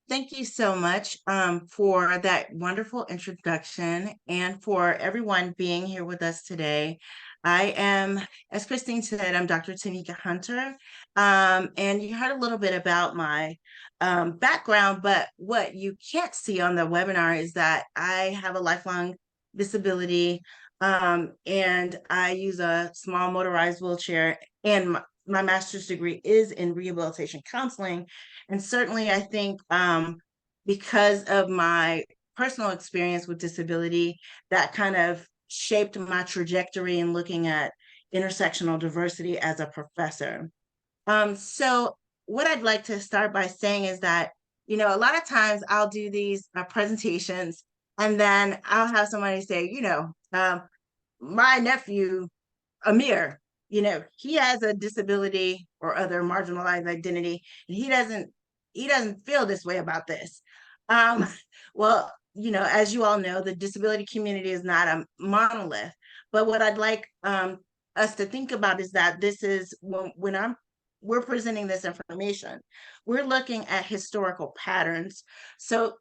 Thank you so much for that wonderful introduction and for everyone being here with us today. I am, as Christine said, I'm Dr. Tameeka Hunter, and you heard a little bit about my background, but what you can't see on the webinar is that I have a lifelong disability, and I use a small motorized wheelchair, and my master's degree is in rehabilitation counseling. And certainly, I think because of my personal experience with disability, that kind of shaped my trajectory in looking at intersectional diversity as a professor. So, what I'd like to start by saying is that, a lot of times I'll do these presentations and then I'll have somebody say, my nephew, Amir, he has a disability or other marginalized identity, and he doesn't feel this way about this. Um, well, as you all know, the disability community is not a monolith. But what I'd like us to think about is that this is when we're presenting this information, we're looking at historical patterns. So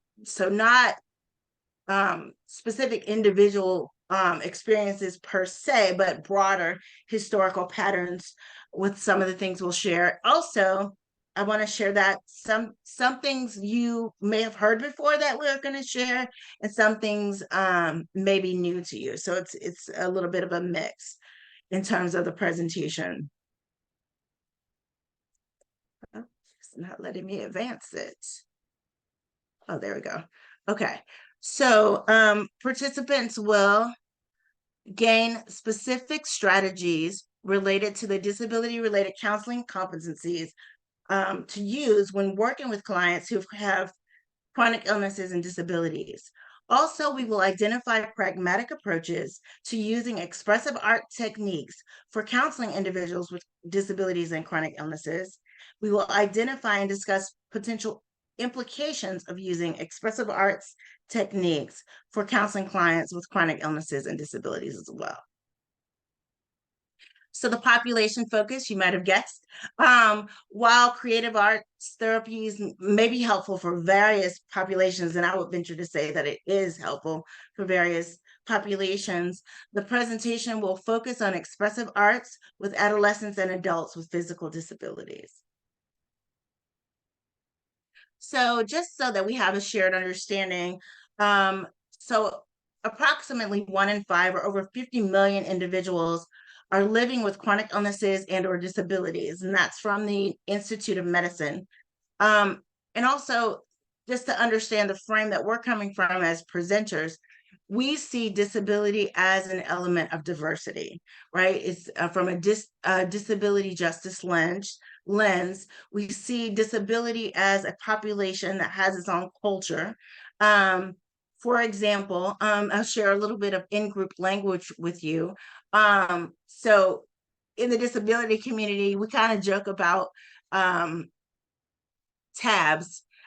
not specific individual experiences per se, but broader historical patterns with some of the things we'll share. Also, I want to share that some things you may have heard before that we're going to share, and some things may be new to you. So it's a little bit of a mix in terms of the presentation. Oh, it's not letting me advance it. Oh, there we go. Okay. So participants will gain specific strategies related to the disability-related counseling competencies to use when working with clients who have chronic illnesses and disabilities. Also, we will identify pragmatic approaches to using expressive art techniques for counseling individuals with disabilities and chronic illnesses. We will identify and discuss potential implications of using expressive arts techniques for counseling clients with chronic illnesses and disabilities as well. So the population focus, you might have guessed, while creative arts therapies may be helpful for various populations, and I would venture to say that it is helpful for various populations, the presentation will focus on expressive arts with adolescents and adults with physical disabilities. So just so that we have a shared understanding, so approximately 1 in 5 or over 50 million individuals are living with chronic illnesses and or disabilities, and that's from the Institute of Medicine. And also, just to understand the frame that we're coming from as presenters, we see disability as an element of diversity, right? It's from a disability justice lens. We see disability as a population that has its own culture. For example, I'll share a little bit of in-group language with you. So in the disability community, we kind of joke about TABs.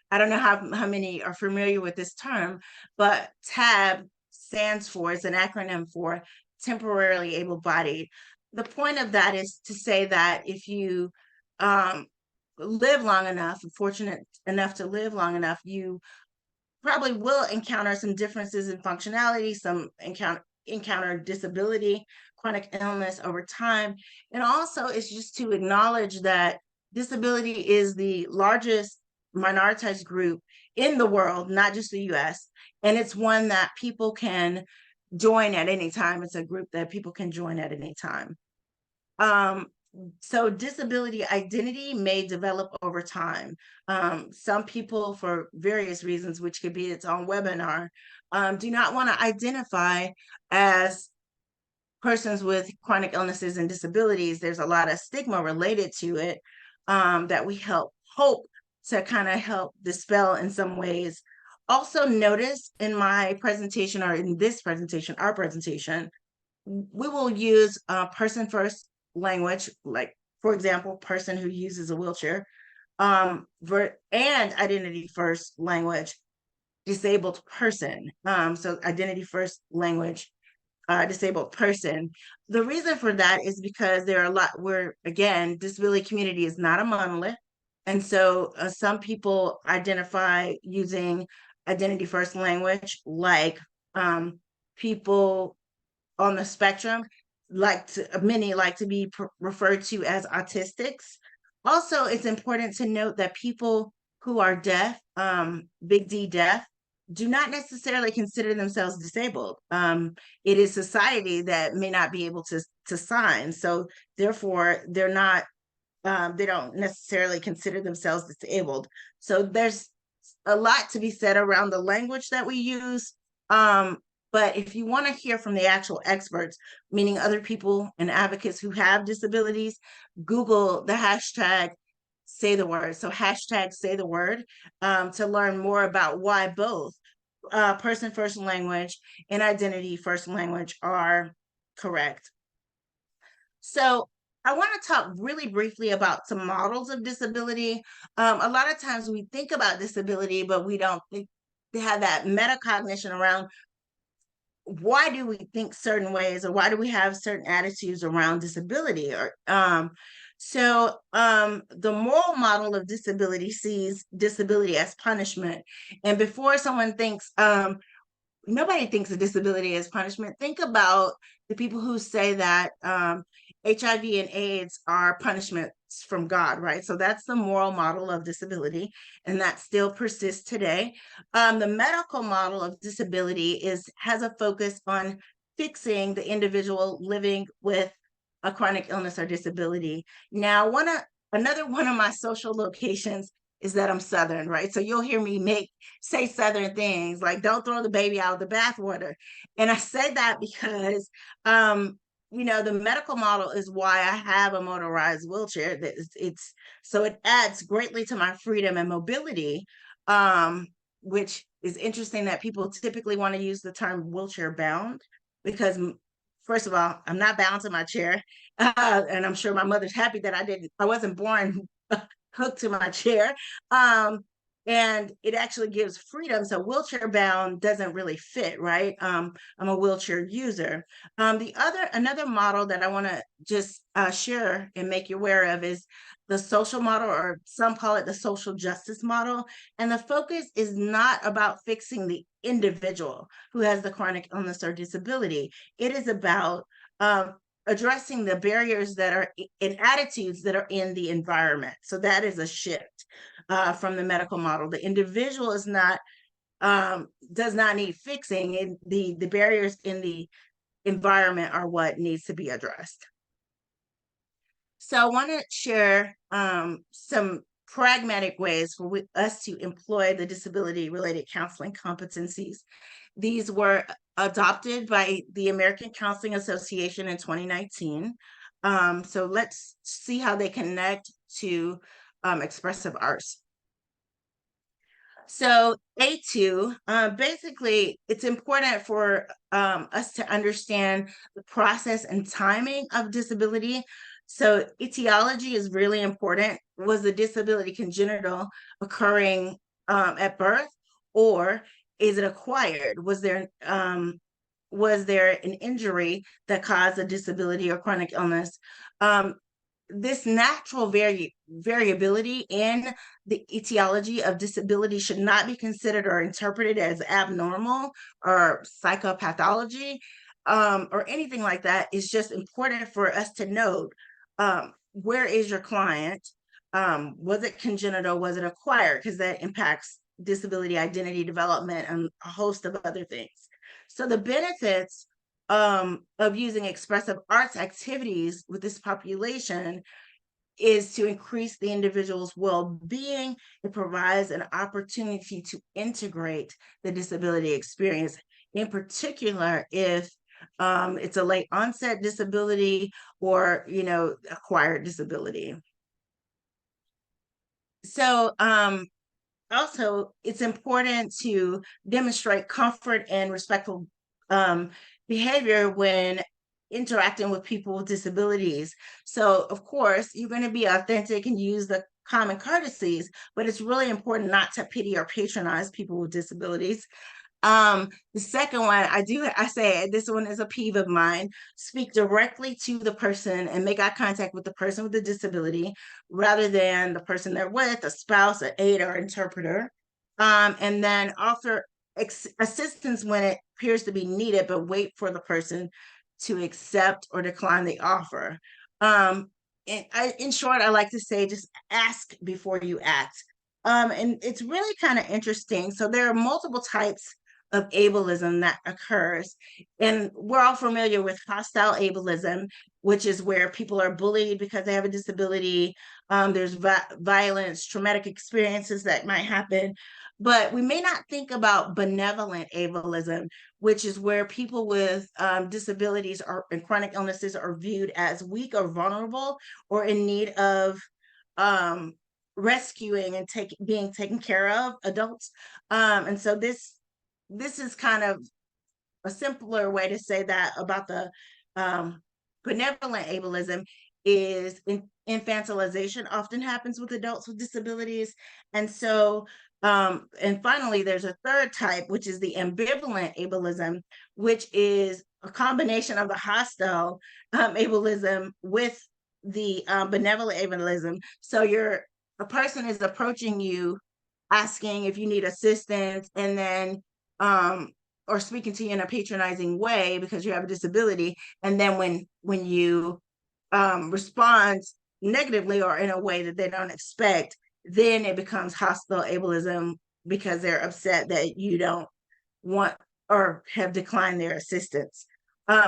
I don't know how many are familiar with this term, but TAB stands for, it's an acronym for temporarily able-bodied. The point of that is to say that if you live long enough, fortunate enough to live long enough, you probably will encounter some differences in functionality, some encounter disability, chronic illness over time. And also it's just to acknowledge that disability is the largest minoritized group in the world, not just the US. And it's one that people can join at any time. It's a group that people can join at any time. So disability identity may develop over time. Some people, for various reasons, which could be its own webinar, do not want to identify as persons with chronic illnesses and disabilities. There's a lot of stigma related to it that we hope to kind of help dispel in some ways. Also notice in my presentation, or in this presentation, our presentation, we will use person first language, like, for example, person who uses a wheelchair, and identity first language, disabled person. So identity first language, disabled person. The reason for that is because there are a lot where, again, disability community is not a monolith. And so some people identify using identity first language, like people on the spectrum, many like to be referred to as autistics. Also, it's important to note that people who are deaf, big D deaf, do not necessarily consider themselves disabled. It is society that may not be able to sign, so therefore they don't necessarily consider themselves disabled. So there's a lot to be said around the language that we use. Um, but if you want to hear from the actual experts, meaning other people and advocates who have disabilities, Google the hashtag say the word. So hashtag say the word, to learn more about why both person first language and identity first language are correct. So I want to talk really briefly about some models of disability. A lot of times we think about disability, but we don't think they have that metacognition around why do we think certain ways, or why do we have certain attitudes around disability. Or the moral model of disability sees disability as punishment. And before someone thinks nobody thinks of disability as punishment. Think about the people who say that HIV and AIDS are punishments from God, right? So that's the moral model of disability, and that still persists today. The medical model of disability has a focus on fixing the individual living with a chronic illness or disability. Now, another one of my social locations is that I'm Southern, right? So you'll hear me say Southern things like "Don't throw the baby out of the bathwater," and I say that because, the medical model is why I have a motorized wheelchair. So it adds greatly to my freedom and mobility, which is interesting that people typically want to use the term wheelchair bound because. First of all, I'm not bound to my chair, and I'm sure my mother's happy that I wasn't born hooked to my chair. And it actually gives freedom. So wheelchair bound doesn't really fit, right? I'm a wheelchair user. Another model that I want to just share and make you aware of is the social model, or some call it the social justice model. And the focus is not about fixing the individual who has the chronic illness or disability. It is about addressing the barriers that are in attitudes that are in the environment. So that is a shift from the medical model. The individual does not need fixing, and the barriers in the environment are what needs to be addressed. So I want to share some pragmatic ways for us to employ the disability related counseling competencies. These were adopted by the American Counseling Association in 2019. So let's see how they connect to expressive arts. So A2, basically, it's important for us to understand the process and timing of disability. So etiology is really important. Was the disability congenital, occurring at birth, or is it acquired? Was there an injury that caused a disability or chronic illness? This natural variability in the etiology of disability should not be considered or interpreted as abnormal or psychopathology, or anything like that. It's just important for us to note, where is your client? Was it congenital? Was it acquired? Because that impacts disability identity development and a host of other things. So the benefits of using expressive arts activities with this population is to increase the individual's well-being. It provides an opportunity to integrate the disability experience, in particular if it's a late onset disability or acquired disability. So also, it's important to demonstrate comfort and respectful behavior when interacting with people with disabilities. So, of course, you're going to be authentic and use the common courtesies, but it's really important not to pity or patronize people with disabilities. The second one, I say this one is a peeve of mine. Speak directly to the person and make eye contact with the person with the disability rather than the person they're with, a spouse, an aide, or interpreter. And then offer assistance when it appears to be needed, but wait for the person to accept or decline the offer. In short, I like to say just ask before you act. And it's really kind of interesting. So there are multiple types of ableism that occurs. And we're all familiar with hostile ableism, which is where people are bullied because they have a disability. There's violence, traumatic experiences that might happen. But we may not think about benevolent ableism, which is where people with disabilities and chronic illnesses are viewed as weak or vulnerable or in need of rescuing and being taken care of adults. And so this is kind of a simpler way to say that about the benevolent ableism is infantilization often happens with adults with disabilities. And so, and finally, there's a third type, which is the ambivalent ableism, which is a combination of the hostile ableism with the benevolent ableism. So a person is approaching you asking if you need assistance, and then or speaking to you in a patronizing way because you have a disability, and then when you respond negatively or in a way that they don't expect, then it becomes hostile ableism because they're upset that you don't want or have declined their assistance.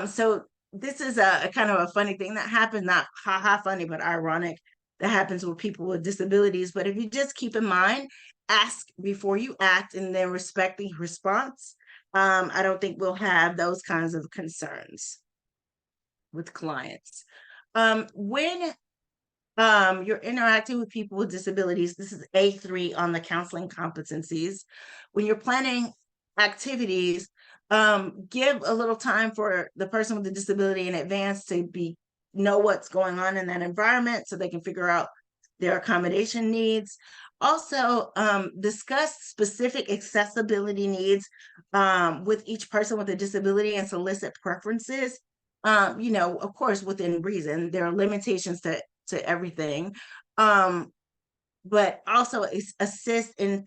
So this is a kind of a funny thing that happens, not haha funny, but ironic, that happens with people with disabilities. But if you just keep in mind, ask before you act and then respect the response, I don't think we'll have those kinds of concerns with clients. When you're interacting with people with disabilities, this is A3 on the counseling competencies. When you're planning activities, give a little time for the person with the disability in advance to know what's going on in that environment so they can figure out their accommodation needs. Also, discuss specific accessibility needs with each person with a disability and solicit preferences. Of course, within reason. There are limitations to everything, but also assist in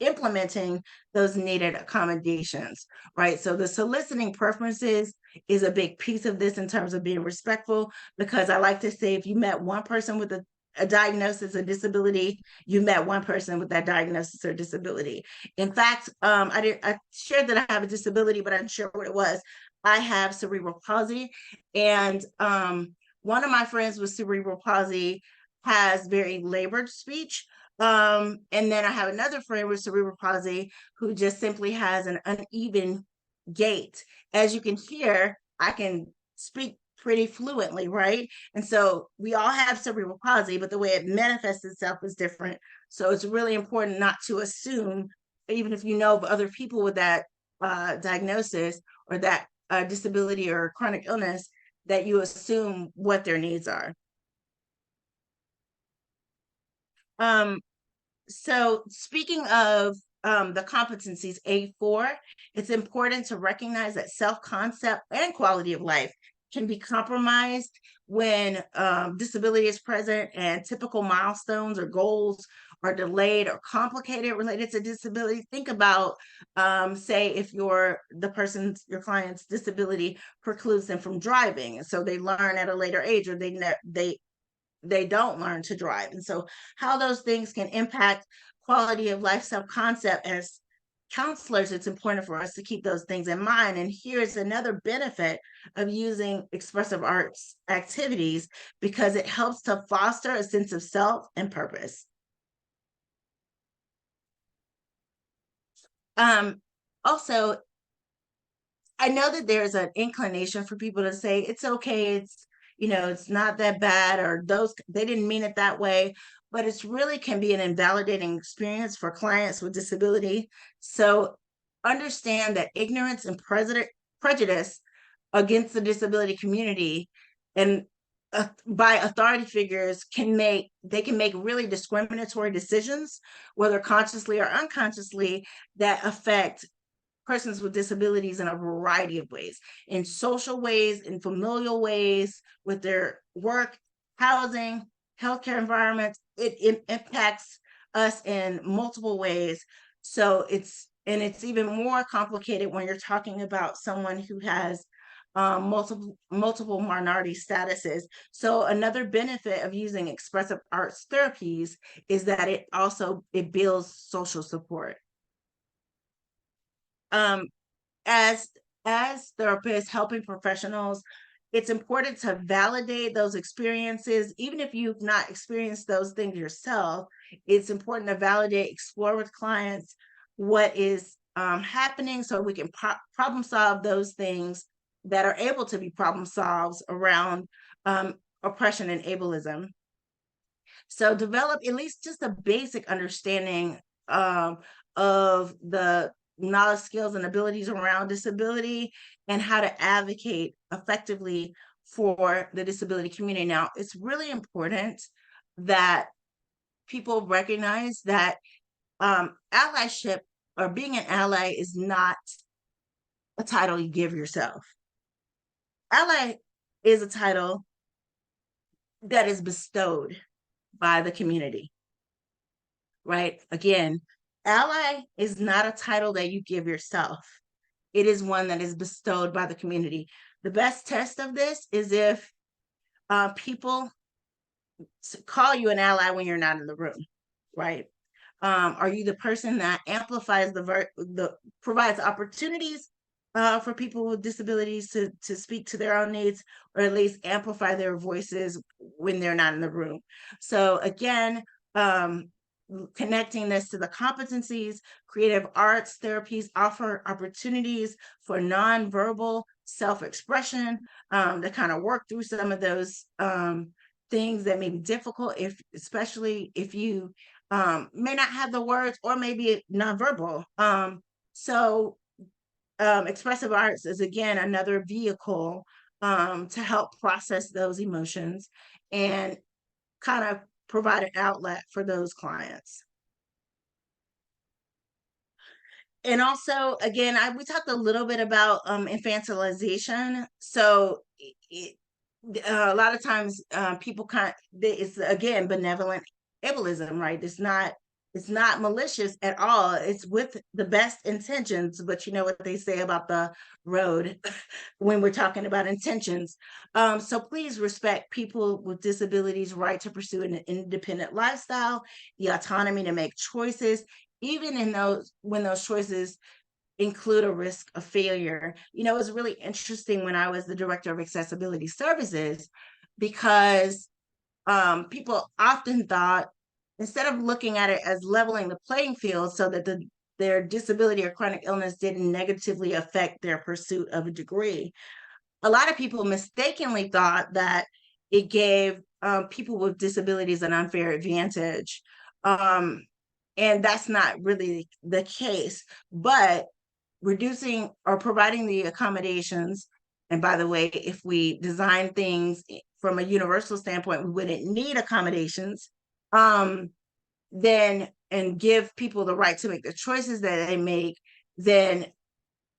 implementing those needed accommodations, right? So the soliciting preferences is a big piece of this in terms of being respectful, because I like to say if you met one person with a diagnosis or disability, you met one person with that diagnosis or disability. In fact, I shared that I have a disability, but I didn't share what it was. I have cerebral palsy, and one of my friends with cerebral palsy has very labored speech. And then I have another friend with cerebral palsy who just simply has an uneven gait. As you can hear, I can speak pretty fluently, right? And so we all have cerebral palsy, but the way it manifests itself is different. So it's really important not to assume, even if you know of other people with that diagnosis or that disability or chronic illness, that you assume what their needs are. So speaking of the competencies A4, it's important to recognize that self-concept and quality of life can be compromised when disability is present and typical milestones or goals are delayed or complicated related to disability. Think about, say, if your client's disability precludes them from driving, so they learn at a later age, or they don't learn to drive. And so how those things can impact quality of life, self-concept. As counselors, it's important for us to keep those things in mind. And here's another benefit of using expressive arts activities, because it helps to foster a sense of self and purpose. Also, I know that there's an inclination for people to say, it's okay, it's not that bad, or they didn't mean it that way, but it's really can be an invalidating experience for clients with disability. So understand that ignorance and prejudice against the disability community and by authority figures can make really discriminatory decisions, whether consciously or unconsciously, that affect persons with disabilities in a variety of ways, in social ways, in familial ways, with their work, housing, healthcare environments. It impacts us in multiple ways. So it's even more complicated when you're talking about someone who has multiple minority statuses. So another benefit of using expressive arts therapies is that it builds social support. Um, as therapists helping professionals, it's important to validate those experiences. Even if you've not experienced those things yourself, it's important to validate, explore with clients what is happening, so we can problem solve those things that are able to be problem solved around oppression and ableism. So develop at least just a basic understanding of the knowledge, skills, and abilities around disability, and how to advocate effectively for the disability community. Now, it's really important that people recognize that allyship, or being an ally, is not a title you give yourself. Ally is a title that is bestowed by the community, right? Again, ally is not a title that you give yourself. It is one that is bestowed by the community. The best test of this is if people call you an ally when you're not in the room, right? Are you the person that amplifies provides opportunities for people with disabilities to speak to their own needs, or at least amplify their voices when they're not in the room? So again, connecting this to the competencies, creative arts therapies offer opportunities for nonverbal self-expression, to kind of work through some of those things that may be difficult, especially if you may not have the words, or maybe nonverbal. So expressive arts is, again, another vehicle to help process those emotions and kind of provide an outlet for those clients. And also, again, we talked a little bit about infantilization. So a lot of times people it's, again, benevolent ableism, right? It's not malicious at all. It's with the best intentions, but you know what they say about the road when we're talking about intentions. So please respect people with disabilities' right to pursue an independent lifestyle, the autonomy to make choices, even when those choices include a risk of failure. You know, it was really interesting when I was the director of accessibility services, because people often thought, instead of looking at it as leveling the playing field so that their disability or chronic illness didn't negatively affect their pursuit of a degree, a lot of people mistakenly thought that it gave people with disabilities an unfair advantage. And that's not really the case. But reducing or providing the accommodations, and by the way, if we design things from a universal standpoint, we wouldn't need accommodations, then, and give people the right to make the choices that they make, then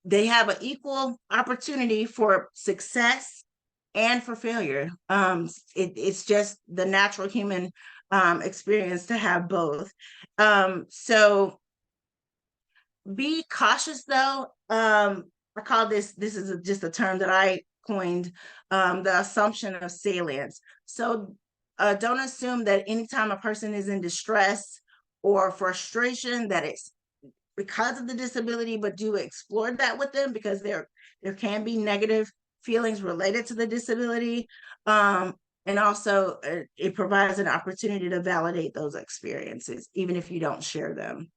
they have an equal opportunity for success and for failure. It's just the natural human experience to have both. So be cautious, though. I call this is just a term that I coined, the assumption of salience. So don't assume that anytime a person is in distress or frustration that it's because of the disability, but do explore that with them, because there can be negative feelings related to the disability. And also it provides an opportunity to validate those experiences, even if you don't share them.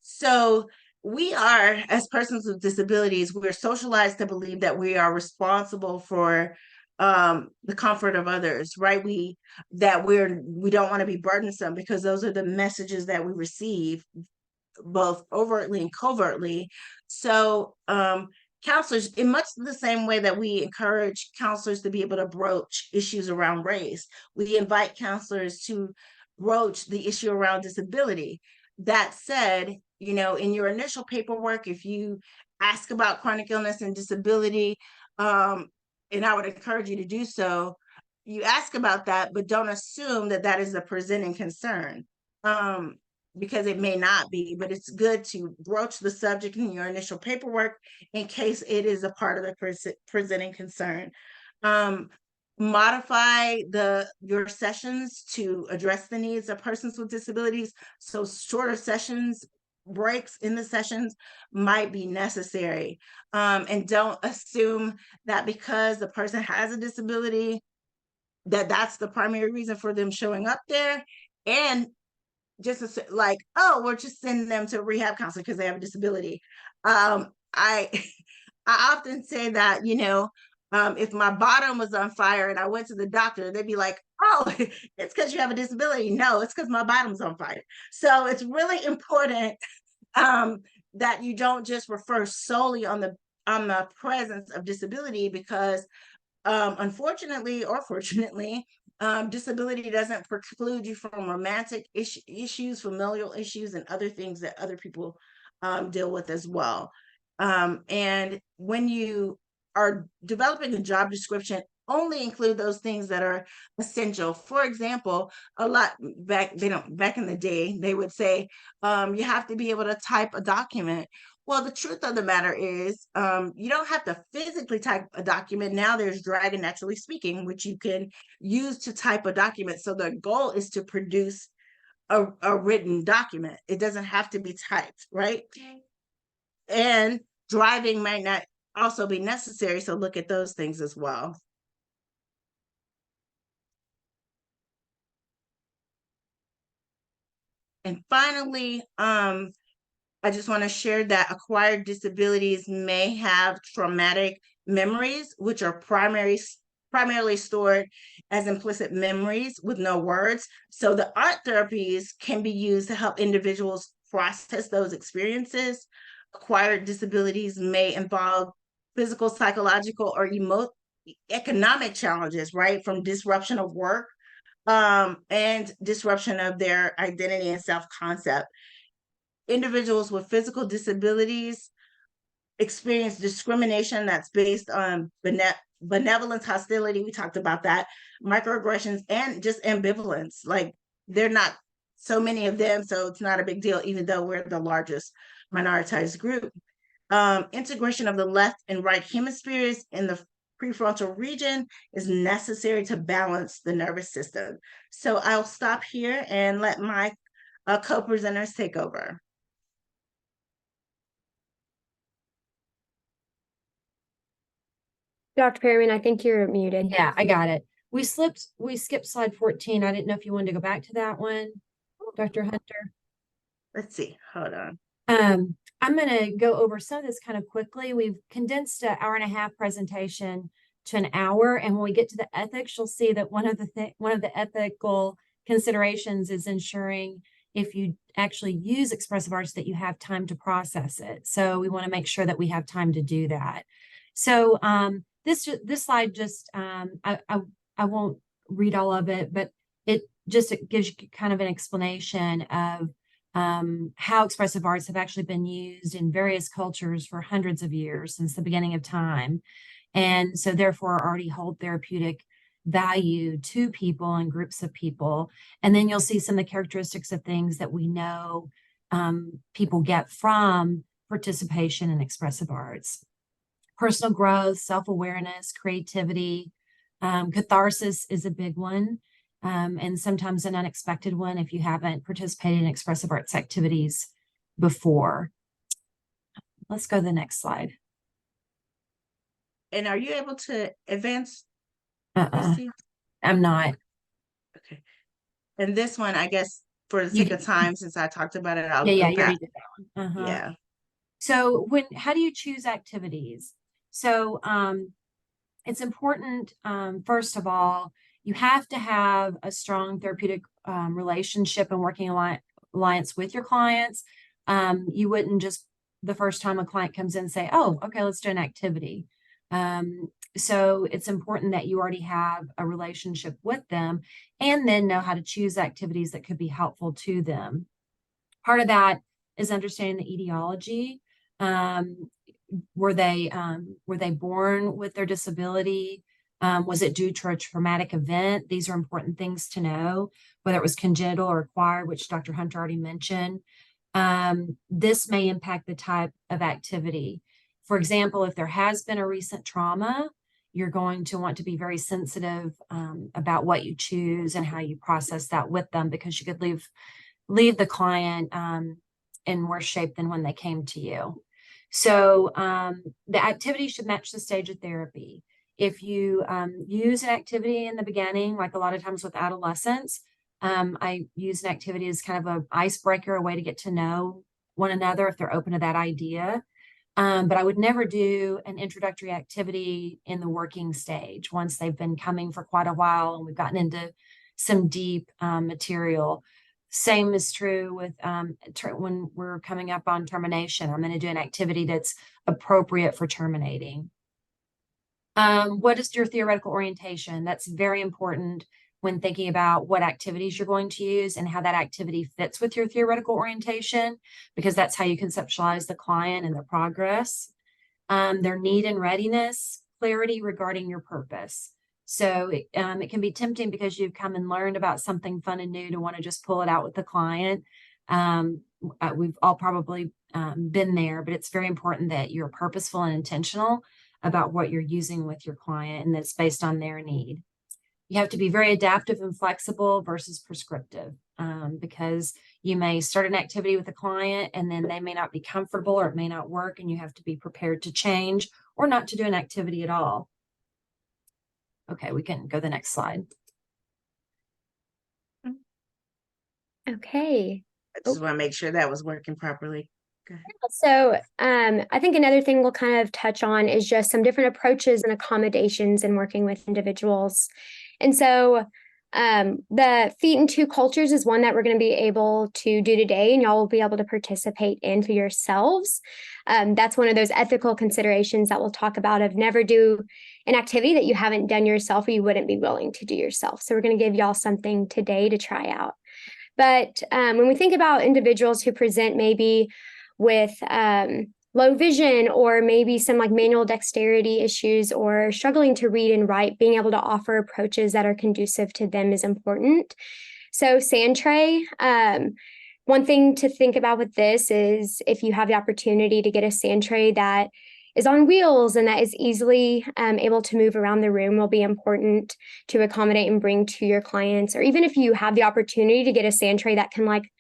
So we are, as persons with disabilities, we're socialized to believe that we are responsible for the comfort of others, right? We don't want to be burdensome, because those are the messages that we receive, both overtly and covertly. So counselors, in much the same way that we encourage counselors to be able to broach issues around race, we invite counselors to broach the issue around disability. that said, in your initial paperwork, if you ask about chronic illness and disability, and I would encourage you to do so, you ask about that, but don't assume that that is a presenting concern, because it may not be, but it's good to broach the subject in your initial paperwork in case it is a part of the presenting concern. Modify your sessions to address the needs of persons with disabilities. So shorter sessions, breaks in the sessions might be necessary. And don't assume that because the person has a disability, that's the primary reason for them showing up there. And just like, oh, we're just sending them to a rehab counselor because they have a disability. I I often say that, if my bottom was on fire and I went to the doctor, they'd be like, oh, it's because you have a disability. No, it's because my bottom's on fire. So it's really important, that you don't just refer solely on the presence of disability, because unfortunately or fortunately, disability doesn't preclude you from romantic issues, familial issues, and other things that other people deal with as well. And when you are developing a job description, only include those things that are essential. For example, a lot back in the day, they would say, you have to be able to type a document. Well, the truth of the matter is, you don't have to physically type a document. Now there's Dragon Naturally Speaking, which you can use to type a document. So the goal is to produce a written document. It doesn't have to be typed, right? And driving might not also be necessary. So look at those things as well. And finally, I just want to share that acquired disabilities may have traumatic memories, which are primarily stored as implicit memories with no words. So the art therapies can be used to help individuals process those experiences. Acquired disabilities may involve physical, psychological, or economic challenges, right? From disruption of work, and disruption of their identity and self-concept. Individuals with physical disabilities experience discrimination that's based on benevolence, hostility. We talked about that, microaggressions, and just ambivalence. Like, they're not so many of them, so it's not a big deal, even though we're the largest minoritized group. Integration of the left and right hemispheres in the prefrontal region is necessary to balance the nervous system. So I'll stop here and let my co-presenters take over. Dr. Perryman, I think you're muted. Yeah, I got it. We skipped slide 14. I didn't know if you wanted to go back to that one, Dr. Hunter. Let's see, hold on. I'm going to go over some of this kind of quickly. We've condensed an hour and a half presentation to an hour, and when we get to the ethics, you'll see that one of the ethical considerations is ensuring, if you actually use expressive arts, that you have time to process it. So we want to make sure that we have time to do that. So this slide just I won't read all of it, but it gives you kind of an explanation of how expressive arts have actually been used in various cultures for hundreds of years, since the beginning of time. And so therefore already hold therapeutic value to people and groups of people. And then you'll see some of the characteristics of things that we know people get from participation in expressive arts. Personal growth, self-awareness, creativity, catharsis is a big one. And sometimes an unexpected one if you haven't participated in expressive arts activities before. Let's go to the next slide. And are you able to advance? I'm not. Okay. And this one, I guess, for the sake of time, since I talked about it, I'll Yeah, go back. did that one. Yeah. So how do you choose activities? So it's important, first of all, you have to have a strong therapeutic relationship and working alliance with your clients. You wouldn't just, the first time a client comes in, say, oh, okay, let's do an activity. So it's important that you already have a relationship with them and then know how to choose activities that could be helpful to them. Part of that is understanding the etiology. Were they born with their disability? Was it due to a traumatic event? These are important things to know, whether it was congenital or acquired, which Dr. Hunter already mentioned. This may impact the type of activity. For example, if there has been a recent trauma, you're going to want to be very sensitive about what you choose and how you process that with them, because you could leave the client in worse shape than when they came to you. So the activity should match the stage of therapy. If you use an activity in the beginning, like a lot of times with adolescents, I use an activity as kind of an icebreaker, a way to get to know one another if they're open to that idea. But I would never do an introductory activity in the working stage once they've been coming for quite a while and we've gotten into some deep material. Same is true with when we're coming up on termination. I'm going to do an activity that's appropriate for terminating. What is your theoretical orientation? That's very important when thinking about what activities you're going to use and how that activity fits with your theoretical orientation, because that's how you conceptualize the client and their progress. Their need and readiness, clarity regarding your purpose. So it can be tempting because you've come and learned about something fun and new to want to just pull it out with the client. We've all probably been there, but it's very important that you're purposeful and intentional about what you're using with your client and that's based on their need. You have to be very adaptive and flexible versus prescriptive, because you may start an activity with a client and then they may not be comfortable or it may not work, and you have to be prepared to change or not to do an activity at all. Okay, we can go to the next slide. Okay. I just want to make sure that was working properly. So I think another thing we'll kind of touch on is just some different approaches and accommodations in working with individuals. And so the feet in two cultures is one that we're going to be able to do today, and y'all will be able to participate in for yourselves. That's one of those ethical considerations that we'll talk about, of never do an activity that you haven't done yourself or you wouldn't be willing to do yourself. So we're going to give y'all something today to try out. But when we think about individuals who present maybe with low vision or maybe some like manual dexterity issues or struggling to read and write, being able to offer approaches that are conducive to them is important. So sand tray, one thing to think about with this is if you have the opportunity to get a sand tray that is on wheels and that is easily able to move around the room, will be important to accommodate and bring to your clients. Or even if you have the opportunity to get a sand tray that can like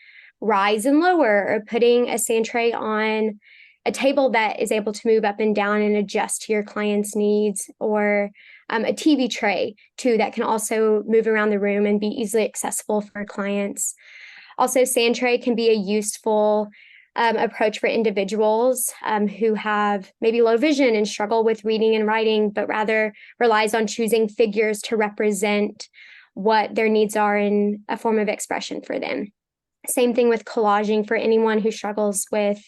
rise and lower, or putting a sand tray on a table that is able to move up and down and adjust to your client's needs, or a TV tray too that can also move around the room and be easily accessible for clients. Also, sand tray can be a useful approach for individuals who have maybe low vision and struggle with reading and writing, but rather relies on choosing figures to represent what their needs are in a form of expression for them. Same thing with collaging for anyone who struggles with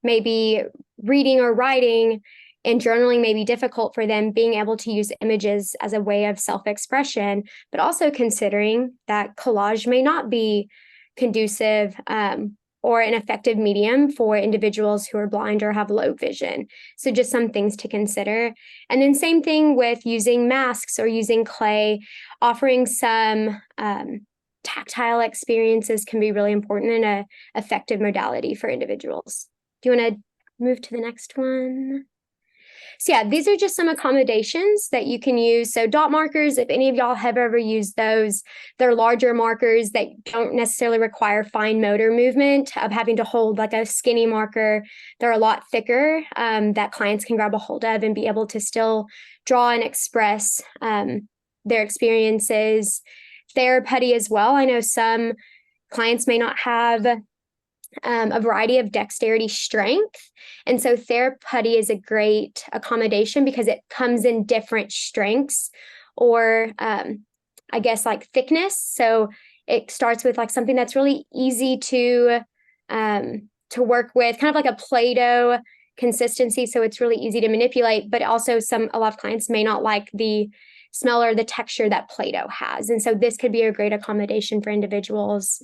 maybe reading or writing, and journaling may be difficult for them, being able to use images as a way of self-expression, but also considering that collage may not be conducive or an effective medium for individuals who are blind or have low vision. So just some things to consider. And then same thing with using masks or using clay, offering some tactile experiences can be really important and an effective modality for individuals. Do you want to move to the next one? So yeah, these are just some accommodations that you can use. So dot markers, if any of y'all have ever used those, they're larger markers that don't necessarily require fine motor movement of having to hold like a skinny marker. They're a lot thicker that clients can grab a hold of and be able to still draw and express their experiences. Therapy as well. I know some clients may not have a variety of dexterity strength. And so therapy is a great accommodation because it comes in different strengths or I guess like thickness. So it starts with like something that's really easy to work with, kind of like a Play-Doh consistency. So it's really easy to manipulate, but also a lot of clients may not like the smell or the texture that Play-Doh has. And so this could be a great accommodation for individuals.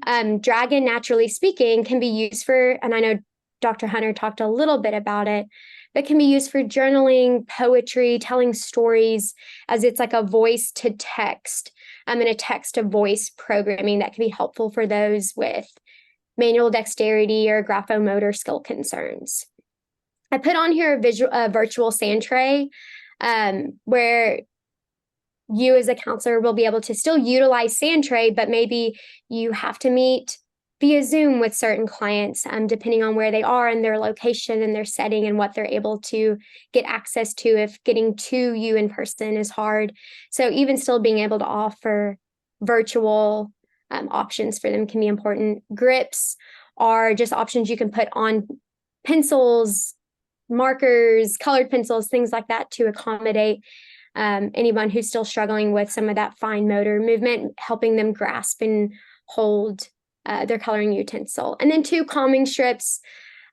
Dragon, naturally speaking, can be used for, and I know Dr. Hunter talked a little bit about it, but can be used for journaling, poetry, telling stories, as it's like a voice to text and a text to voice programming that can be helpful for those with manual dexterity or graphomotor skill concerns. I put on here a virtual sand tray where you as a counselor will be able to still utilize sand tray, but maybe you have to meet via Zoom with certain clients, depending on where they are and their location and their setting and what they're able to get access to if getting to you in person is hard. So even still being able to offer virtual options for them can be important. Grips are just options you can put on pencils, markers, colored pencils, things like that to accommodate anyone who's still struggling with some of that fine motor movement, helping them grasp and hold their coloring utensil. And then 2 calming strips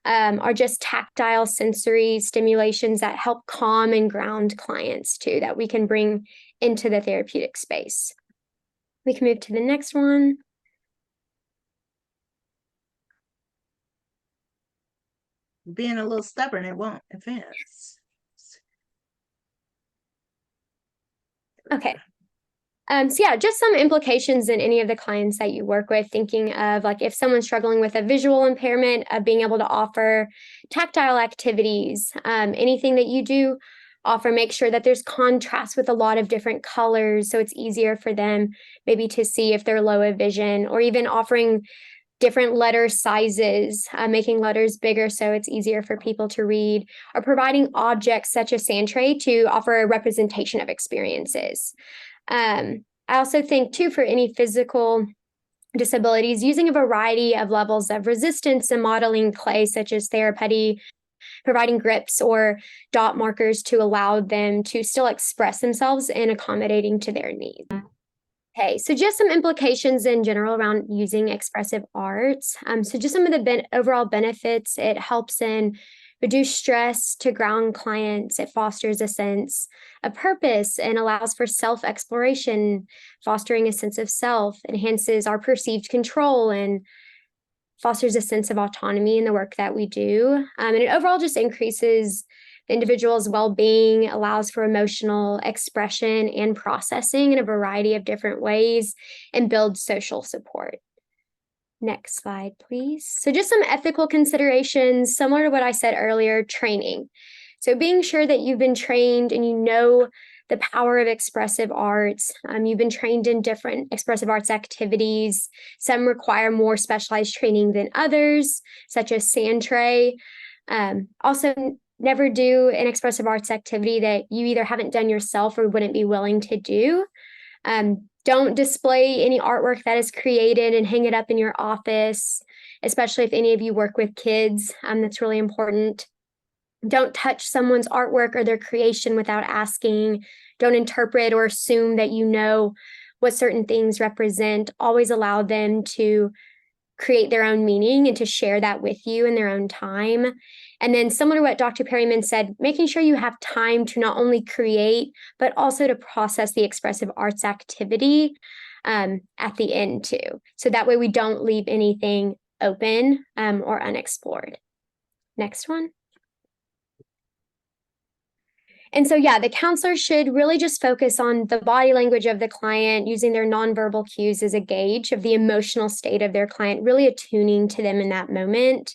are just tactile sensory stimulations that help calm and ground clients too, that we can bring into the therapeutic space. We can move to the next one. Being a little stubborn, it won't advance. Okay. So yeah, just some implications in any of the clients that you work with, thinking of like if someone's struggling with a visual impairment, of being able to offer tactile activities, anything that you do offer, make sure that there's contrast with a lot of different colors so it's easier for them maybe to see if they're low of vision, or even offering different letter sizes, making letters bigger so it's easier for people to read, or providing objects such as sand tray to offer a representation of experiences. I also think too, for any physical disabilities, using a variety of levels of resistance and modeling clay such as therapy, providing grips or dot markers to allow them to still express themselves and accommodating to their needs. Okay, so just some implications in general around using expressive arts. So just some of the overall benefits: it helps in reduce stress to ground clients. It fosters a sense of purpose and allows for self-exploration, fostering a sense of self, enhances our perceived control, and fosters a sense of autonomy in the work that we do. And it overall just increases the individual's well-being, allows for emotional expression and processing in a variety of different ways, and builds social support. Next slide, please. So just some ethical considerations, similar to what I said earlier: training. So being sure that you've been trained and you know the power of expressive arts. You've been trained in different expressive arts activities. Some require more specialized training than others, such as sand tray. Also, never do an expressive arts activity that you either haven't done yourself or wouldn't be willing to do. Don't display any artwork that is created and hang it up in your office, especially if any of you work with kids. That's really important. Don't touch someone's artwork or their creation without asking. Don't interpret or assume that you know what certain things represent. Always allow them to create their own meaning and to share that with you in their own time. And then, similar to what Dr. Perryman said, making sure you have time to not only create, but also to process the expressive arts activity at the end too. So that way we don't leave anything open or unexplored. Next one. And so, yeah, the counselor should really just focus on the body language of the client, using their nonverbal cues as a gauge of the emotional state of their client, really attuning to them in that moment.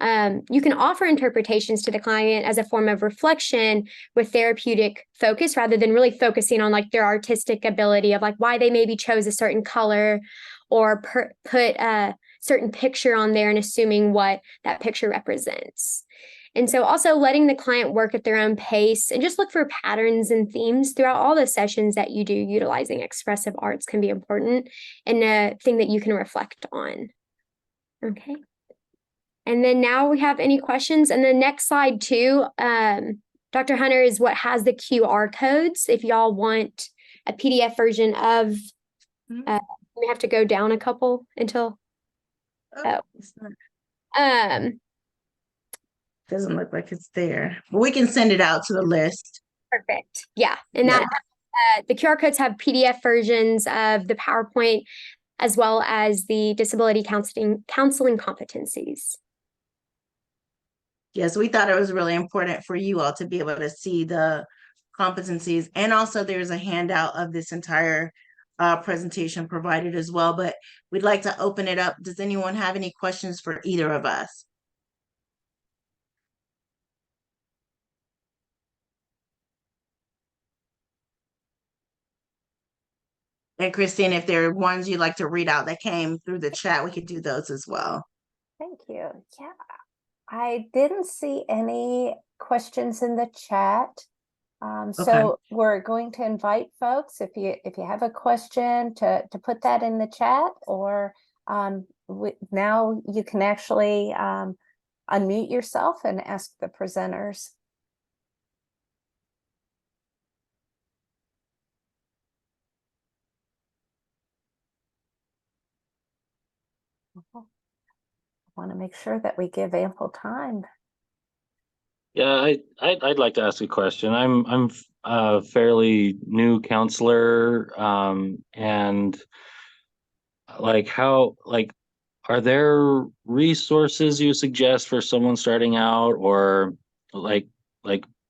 You can offer interpretations to the client as a form of reflection with therapeutic focus, rather than really focusing on like their artistic ability of like why they maybe chose a certain color or put a certain picture on there and assuming what that picture represents. And so also letting the client work at their own pace and just look for patterns and themes throughout all the sessions that you do utilizing expressive arts can be important and a thing that you can reflect on. Okay. And then now we have any questions. And the next slide too, Dr. Hunter, is what has the QR codes. If y'all want a PDF version of, we have to go down a couple until, doesn't look like it's there. We can send it out to the list. Perfect. Yeah. And that The QR codes have PDF versions of the PowerPoint as well as the disability counseling competencies. Yes, we thought it was really important for you all to be able to see the competencies. And also there's a handout of this entire presentation provided as well, but we'd like to open it up. Does anyone have any questions for either of us? And Christine, if there are ones you'd like to read out that came through the chat, we could do those as well. Thank you. Yeah, I didn't see any questions in the chat. So we're going to invite folks, if you have a question, to put that in the chat, or now you can actually unmute yourself and ask the presenters. I want to make sure that we give ample time. Yeah, I'd like to ask a question. I'm a fairly new counselor, and are there resources you suggest for someone starting out, or like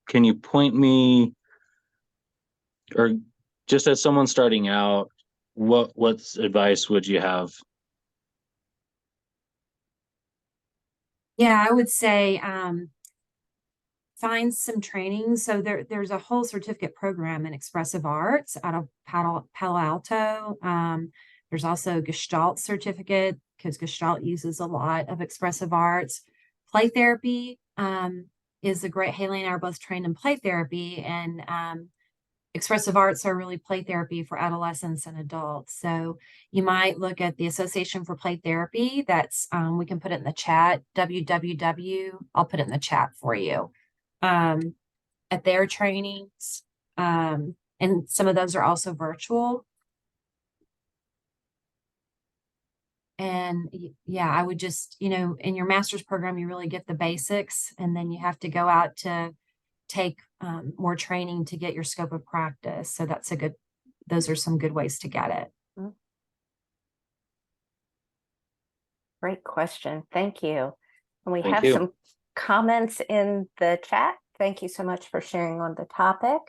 can you point me, or just as someone starting out, what advice would you have? Yeah, I would say find some training. So there's a whole certificate program in expressive arts out of Palo Alto. There's also Gestalt certificate, because Gestalt uses a lot of expressive arts. Play therapy is a great, Hailey and I are both trained in play therapy, and expressive arts are really play therapy for adolescents and adults. So you might look at the Association for Play Therapy. That's, we can put it in the chat, www, I'll put it in the chat for you, at their trainings. And some of those are also virtual. And yeah, I would just, in your master's program, you really get the basics, and then you have to go out to take more training to get your scope of practice. So those are some good ways to get it. Great question. Thank you. And we Thank have you. some comments in the chat. Thank you so much for sharing on the topic.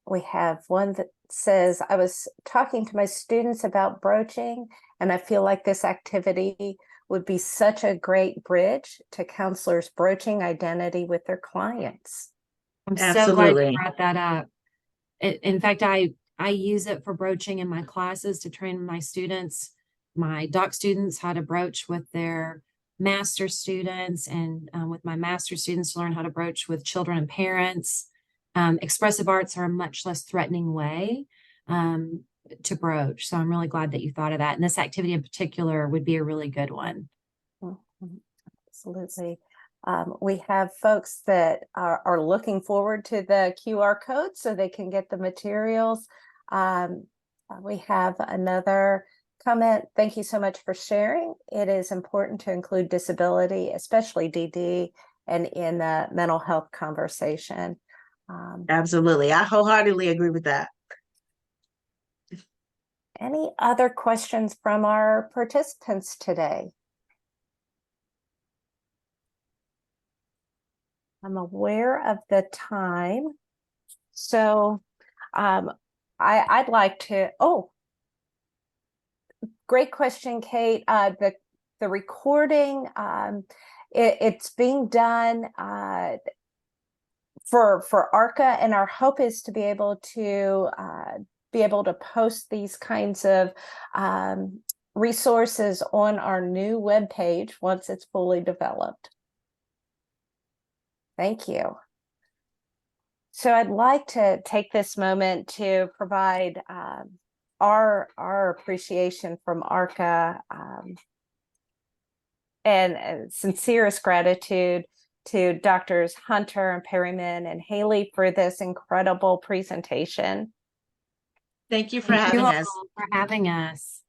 We have one that says, I was talking to my students about broaching, and I feel like this activity would be such a great bridge to counselors broaching identity with their clients. I'm so glad you brought that up. In fact, I use it for broaching in my classes to train my students, my doc students, how to broach with their master students, and with my master students to learn how to broach with children and parents. Expressive arts are a much less threatening way to broach. So I'm really glad that you thought of that. And this activity in particular would be a really good one. Absolutely. We have folks that are looking forward to the QR code so they can get the materials. We have another comment. Thank you so much for sharing. It is important to include disability, especially DD, and in the mental health conversation. Absolutely. I wholeheartedly agree with that. Any other questions from our participants today? I'm aware of the time. So I'd like to, great question, Kate. The recording, it's being done for ARCA, and our hope is to be able to post these kinds of resources on our new webpage once it's fully developed. Thank you. So I'd like to take this moment to provide our appreciation from ARCA and sincerest gratitude to Doctors Hunter and Perryman and Hailey for this incredible presentation. Thank you for having us. For having us.